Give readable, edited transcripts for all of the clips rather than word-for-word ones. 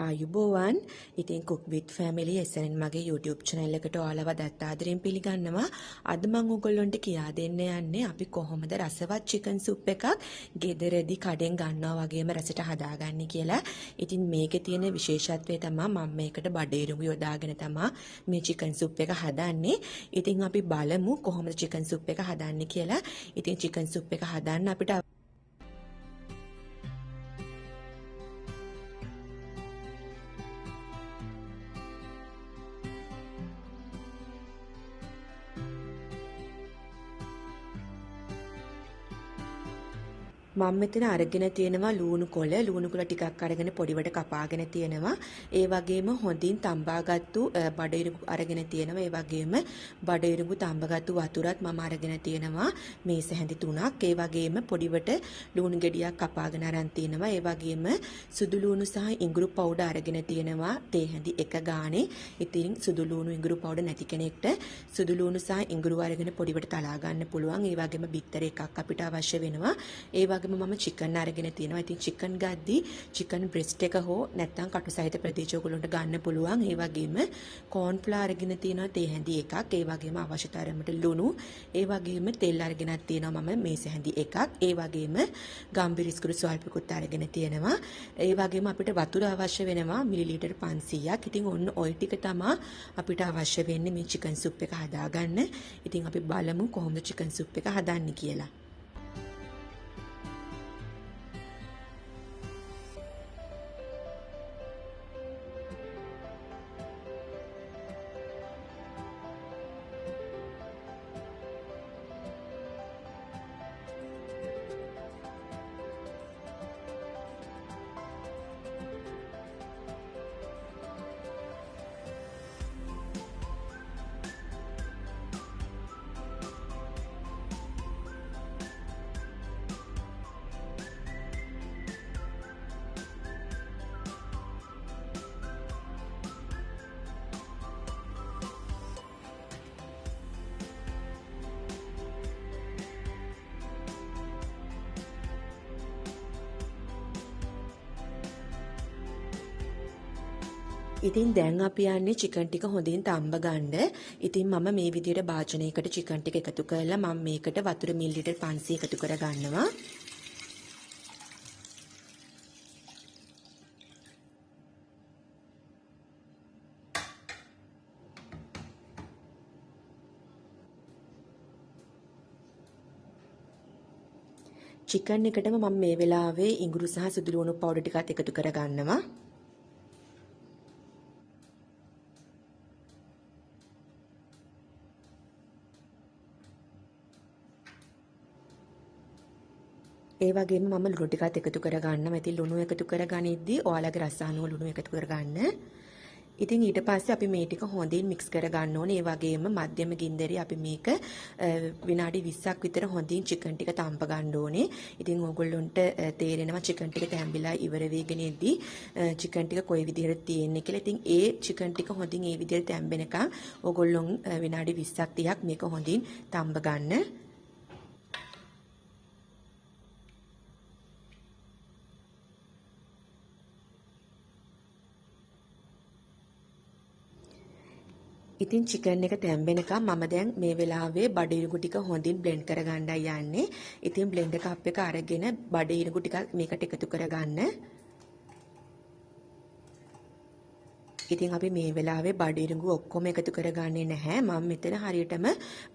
ආයුබෝවන්. ඉතින් cook with family SNN මගේ YouTube channel එකට ඔයාලව දත් ආදරෙන් පිළිගන්නවා. අද මම ඔයගොල්ලන්ට කියා දෙන්න යන්නේ අපි කොහොමද රසවත් chicken soup එකක් ගෙදරදී කඩෙන් ගන්නවා වගේම රසට හදාගන්නේ කියලා. ඉතින් මේකේ තියෙන විශේෂත්වය තමයි මම මේකට බඩේරුඟු යොදාගෙන තමයි මේ chicken soup එක හදන්නේ. ඉතින් අපි බලමු කොහොමද chicken soup එක හදන්නේ කියලා. ඉතින් chicken soup එක හදන්න අපිට මම මෙතන අරගෙන තියෙනවා ලුණු කොළ ටිකක් අරගෙන පොඩිවට කපාගෙන තියෙනවා. ඒ වගේම හොඳින් තඹාගත්තු බඩේරුඟු අරගෙන තියෙනවා. ඒ වගේම බඩේරුඟු තඹාගත්තු වතුරත් මම අරගෙන තියෙනවා. මේස හැඳි 3ක්. ඒ වගේම පොඩිවට ලුණු ගෙඩියක් කපාගෙන අරන් තියෙනවා. ඒ වගේම සුදු ලුණු සහ ඉඟුරු පවුඩර් අරගෙන තියෙනවා. තේ හැඳි 1 ගානේ. ඉතින් සුදු ලුණු ඉඟුරු පවුඩර් නැති කෙනෙක්ට සුදු ලුණු සහ ඉඟුරු අරගෙන පොඩිවට තලා ගන්න පුළුවන්. ඒ වගේම බිත්තර එකක් අපිට අවශ්‍ය වෙනවා. ඒ වගේම මම chicken අරගෙන තියෙනවා. ඉතින් chicken ගද්දි chicken breast එක හෝ නැත්නම් කටු සහිත ප්‍රදේශ ඔයගොල්ලන්ට ගන්න පුළුවන්. ඒ වගේම corn flour අරගෙන තියෙනවා තේ හැඳි එකක්. ඒ වගේම අවශ්‍ය තරමට ලුණු. ඒ වගේම තෙල් අරගෙනත් තියෙනවා මම මේස හැඳි එකක්. ඒ වගේම ගම්බිරිස් කුඩු ස්වල්පකුත් අරගෙන තියෙනවා. ඒ වගේම අපිට වතුර අවශ්‍ය වෙනවා මිලිලීටර් 500ක්. ඉතින් ඔන්න ওই ටික තමයි අපිට අවශ්‍ය වෙන්නේ මේ chicken soup එක හදාගන්න. ඉතින් අපි බලමු කොහොමද chicken soup එක හදන්නේ කියලා. ඉතින් දැන් අපි යන්නේ chicken ටික හොඳින් තඹ ගන්න. ඉතින් මම මේ විදිහට භාජනයකට chicken ටික එකතු කරලා මම මේකට වතුර මිලිලීටර් 500 එකතු කර ගන්නවා. chicken එකටම මම මේ වෙලාවේ ඉඟුරු සහ සුදු ලුණු පවුඩර් ටිකත් එකතු කර ගන්නවා. ඒ වගේම මම ලුණු ටිකත් එකතු කරගන්නවා. ඉතින් ලුණු එකතු කරගනිද්දී ඔයාලගේ රස අනුව ලුණු එකතු කරගන්න. ඉතින් ඊට පස්සේ අපි මේ ටික හොඳින් මික්ස් කරගන්න ඕනේ. ඒ වගේම මධ්‍යම ගින්දරේ අපි මේක විනාඩි 20ක් විතර හොඳින් chicken ටික තම්ප ගන්න ඕනේ. ඉතින් ඕගොල්ලොන්ට තේරෙනවා chicken ටික තැම්බිලා ඉවර වෙගෙන ඉද්දී chicken ටික කොයි විදිහට තියෙන්නේ කියලා. ඉතින් ඒ chicken ටික හොඳින් ඒ විදිහට තැම්බෙනකම් ඕගොල්ලොන් විනාඩි 20ක් 30ක් මේක හොඳින් තම්බ ගන්න. ඉතින් chicken එක තැම්බෙනකම් මම දැන් මේ වෙලාවේ බඩේරුඟු ටික හොඳින් blend කරගන්නයි යන්නේ. ඉතින් blender cup එක අරගෙන බඩේරුඟු ටික මේකට එකතු කරගන්න. ඉතින් අපි මේ වෙලාවේ බඩේරුඟු ඔක්කොම එකතු කරගන්නේ නැහැ. මම මෙතන හරියටම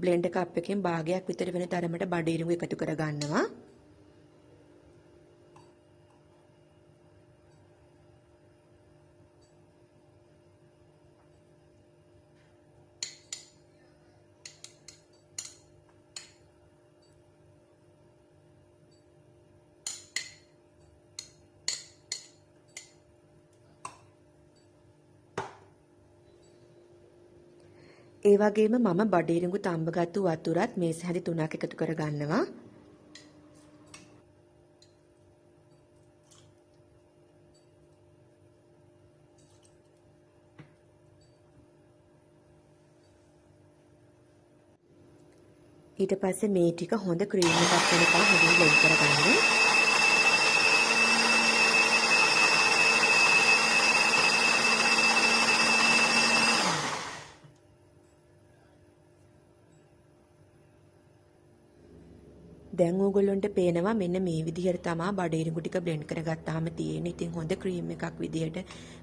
blender cup එකෙන් භාගයක් විතර වෙන තරමට බඩේරුඟු එකතු කරගන්නවා. ඒ වගේම මම බඩේරුඟු තඹගත්තු වතුරත් මේස හැඳි 3ක් එකතු කර ගන්නවා. ඊට පස්සේ මේ ටික හොඳ ක්‍රීම් එකක් වෙනකම් හොඳින් blend කරගන්න. දැන් ඕගොල්ලන්ට පේනවා මෙන්න මේ විදිහට තමයි බඩේරිඟු ටික බ්ලෙන්ඩ් කරගත්තාම තියෙන්නේ. ඉතින් හොඳ ක්‍රීම් එකක් විදිහට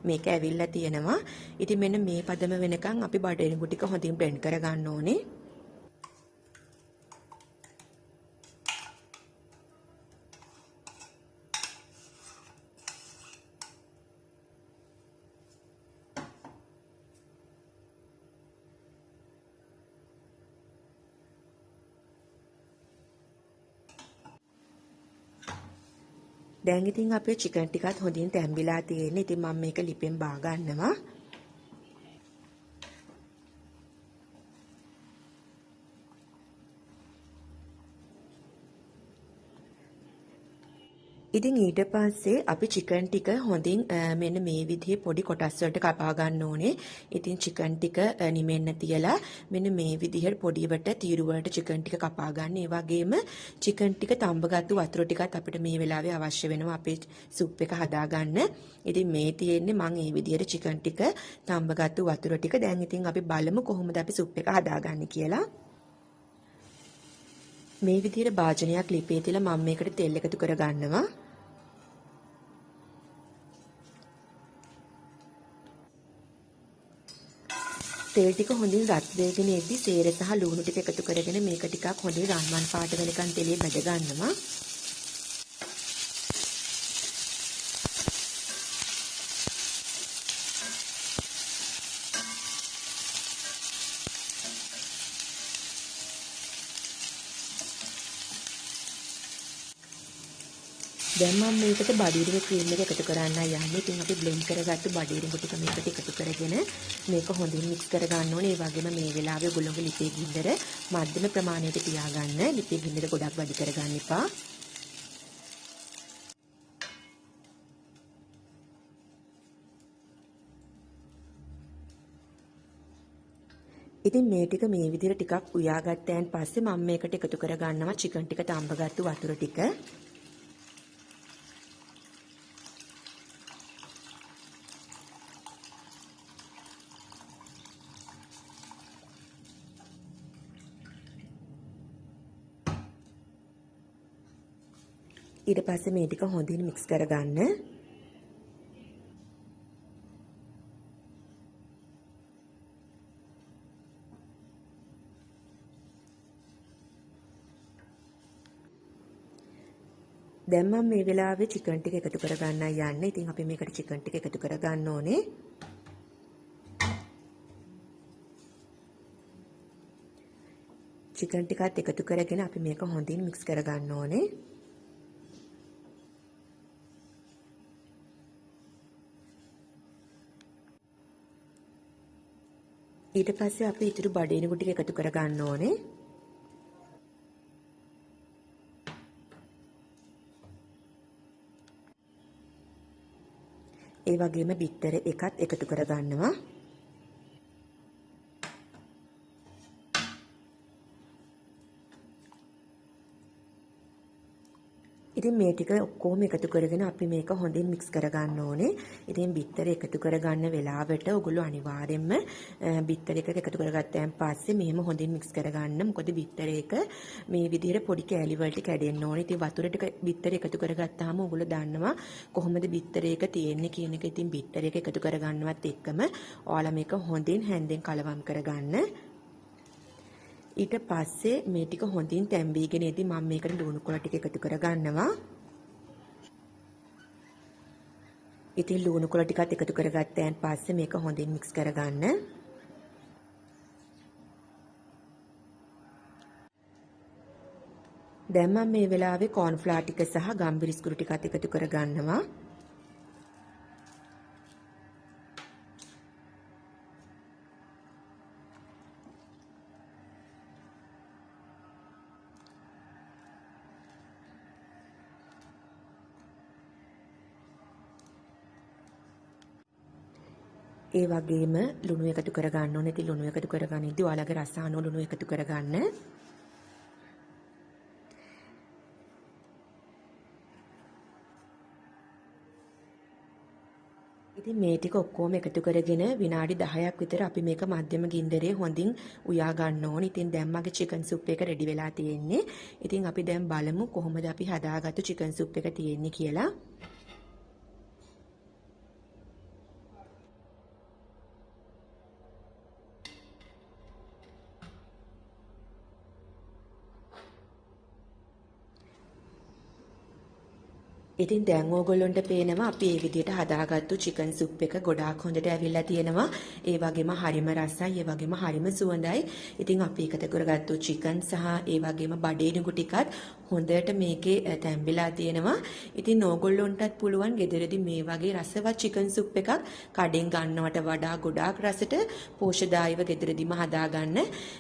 මේක ඇවිල්ලා තියෙනවා. ඉතින් මෙන්න මේ පදම වෙනකන් අපි බඩේරිඟු ටික හොඳින් බ්ලෙන්ඩ් කරගන්න ඕනේ. දැන් ඉතින් අපේ චිකන් ටිකත් හොඳින් තැම්බිලා තියෙන්නේ. ඉතින් මම මේක ලිපෙන් බා ගන්නවා. ඉතින් ඊට පස්සේ අපි චිකන් ටික හොඳින් මෙන්න මේ විදිහේ පොඩි කොටස් වලට කපා ගන්න ඕනේ. ඉතින් චිකන් ටික නිමෙන්න තියලා මෙන්න මේ විදිහට පොඩිවට තීරු වලට චිකන් ටික කපා ගන්න. ඒ වගේම චිකන් ටික තඹගත්තු වතුර ටිකත් අපිට මේ වෙලාවේ අවශ්‍ය වෙනවා අපේ සුප් එක හදාගන්න. ඉතින් මේ තියෙන්නේ මම මේ විදිහට චිකන් ටික තඹගත්තු වතුර ටික. දැන් ඉතින් අපි බලමු කොහොමද අපි සුප් එක හදාගන්නේ කියලා. මේ විදිහට භාජනයක් ලිපේ තියලා මම මේකට තෙල් එකතු කර ගන්නවා. තෙල් ටික හොඳින් රත් වෙගෙන එද්දි සේර සහ ලුණු ටික එකතු කරගෙන මේක ටිකක් හොඳින් රන්වන් පාට වෙනකන් තෙලේ බැද ගන්නවා. දැන් මම මේකට බඩේරිඟු ක්‍රීම් එක එකතු කරන්න යන්නේ. ඉතින් අපි බ්ලෙන්ඩ් කරගත්තු බඩේරිඟු ටික මේකට එකතු කරගෙන මේක හොඳින් මික්ස් කර ගන්න ඕනේ. ඒ වගේම මේ වෙලාවේ ඔයගොල්ලෝගේ ලිපේ ගින්දර මධ්‍යම ප්‍රමාණයට තියාගන්න. ලිපේ ගින්දර ගොඩක් වැඩි කරගන්න එපා. ඉතින් මේ ටික මේ විදිහට ටිකක් උයාගත්තයන් පස්සේ මම මේකට එකතු කර ගන්නවා චිකන් ටික තඹගත්තු වතුර ටික. ඊට පස්සේ මේ ටික හොඳින් මික්ස් කරගන්න. දැන් මම මේ වෙලාවේ චිකන් ටික එකතු කරගන්න යන්නේ. ඉතින් අපි මේකට චිකන් ටික එකතු කරගන්න ඕනේ. චිකන් ටිකත් එකතු කරගෙන අපි මේක හොඳින් මික්ස් කරගන්න ඕනේ. ඊට පස්සේ අපි ඊටු බඩේනිකු ටික එකතු කරගන්න ඕනේ. ඒ වගේම බිත්තර එකත් එකතු කරගන්නවා. ඉතින් මේ ටික ඔක්කොම එකතු කරගෙන අපි මේක හොඳින් මික්ස් කරගන්න ඕනේ. ඉතින් බිත්තර එකතු කරගන්න වෙලාවට ඔයගොල්ලෝ අනිවාර්යයෙන්ම බිත්තර එක එකතු කරගත්තයන් පස්සේ මෙහෙම හොඳින් මික්ස් කරගන්න. මොකද බිත්තර එක මේ විදිහට පොඩි කෑලි වලට කැඩෙන්න ඕනේ. ඉතින් වතුර ටික බිත්තර එකතු කරගත්තාම ඔයගොල්ලෝ දන්නවා කොහොමද බිත්තර එක තියෙන්නේ කියන එක. ඉතින් බිත්තර එක එකතු කරගන්නවත් එක්කම ඔයාලා මේක හොඳින් හැන්දෙන් කලවම් කරගන්න. ඊට පස්සේ මේ ටික හොඳින් තැම්බීගෙන ඉදී මම මේකට ලුණු කොළ ටික එකතු කරගන්නවා. ඉතින් ලුණු කොළ ටිකත් එකතු කරගත්තයන් පස්සේ මේක හොඳින් මික්ස් කරගන්න. දැන් මම මේ වෙලාවේ කෝර්න්ෆ්ලවර් ටික සහ ගම්බිරිස් කුරු ටිකත් එකතු කරගන්නවා. ඒ වගේම ලුණු එකතු කරගන්න ඕනේ. ඉතින් ලුණු එකතු කරගනිද්දී ඔයාලගේ රස අනුව ලුණු එකතු කරගන්න. ඉතින් මේ ටික ඔක්කොම එකතු කරගෙන විනාඩි 10ක් විතර අපි මේක මධ්‍යම ගින්දරේ හොඳින් උයා ගන්න ඕනේ. ඉතින් දැන් මගේ චිකන් සුප් එක රෙඩි වෙලා තියෙන්නේ. ඉතින් අපි දැන් බලමු කොහොමද අපි හදාගත්තු චිකන් සුප් එක තියෙන්නේ කියලා. ඉතින් දැන් ඕගොල්ලොන්ට පේනවා අපි මේ විදිහට හදාගත්තු චිකන් සුප් එක ගොඩාක් හොඳට ඇවිල්ලා තියෙනවා. ඒ වගේම හරිම රසයි, ඒ වගේම හරිම සුවඳයි. ඉතින් අපි එකතු කරගත්තු චිකන් සහ ඒ වගේම බඩේනිකු ටිකත් හොඳට මේකේ තැම්බිලා තියෙනවා. ඉතින් ඕගොල්ලොන්ටත් පුළුවන් ගෙදරදී මේ වගේ රසවත් චිකන් සුප් එකක් කඩෙන් ගන්නවට වඩා ගොඩාක් රසට පෝෂදායීව ගෙදරදීම හදාගන්න.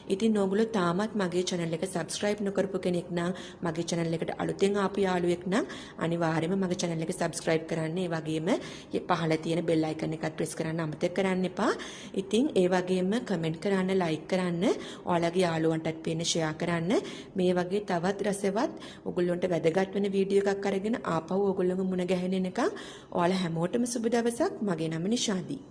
ඉතින් ඕගොල්ලෝ තාමත් මගේ channel එක subscribe නොකරපු කෙනෙක් නම් මගේ channel එකට අලුතෙන් ආපු යාළුවෙක් නම් අනිවාර්යයෙන්ම මගේ channel එක subscribe කරන්න. ඒ වගේම පහළ තියෙන bell icon එකත් press කරන්න අමතක කරන්න එපා. ඉතින් ඒ වගේම comment කරන්න, like කරන්න, ඔයාලගේ යාළුවන්ටත් පේන්න share කරන්න. මේ වගේ තවත් රසවත් ඔයගොල්ලන්ට වැදගත් වෙන වීඩියෝ එකක් අරගෙන ආපහු ඔයගොල්ලෝම මුණ ගැහෙන එකක්. ඔයාලා හැමෝටම සුබ දවසක්. මගේ නම නිශාදී.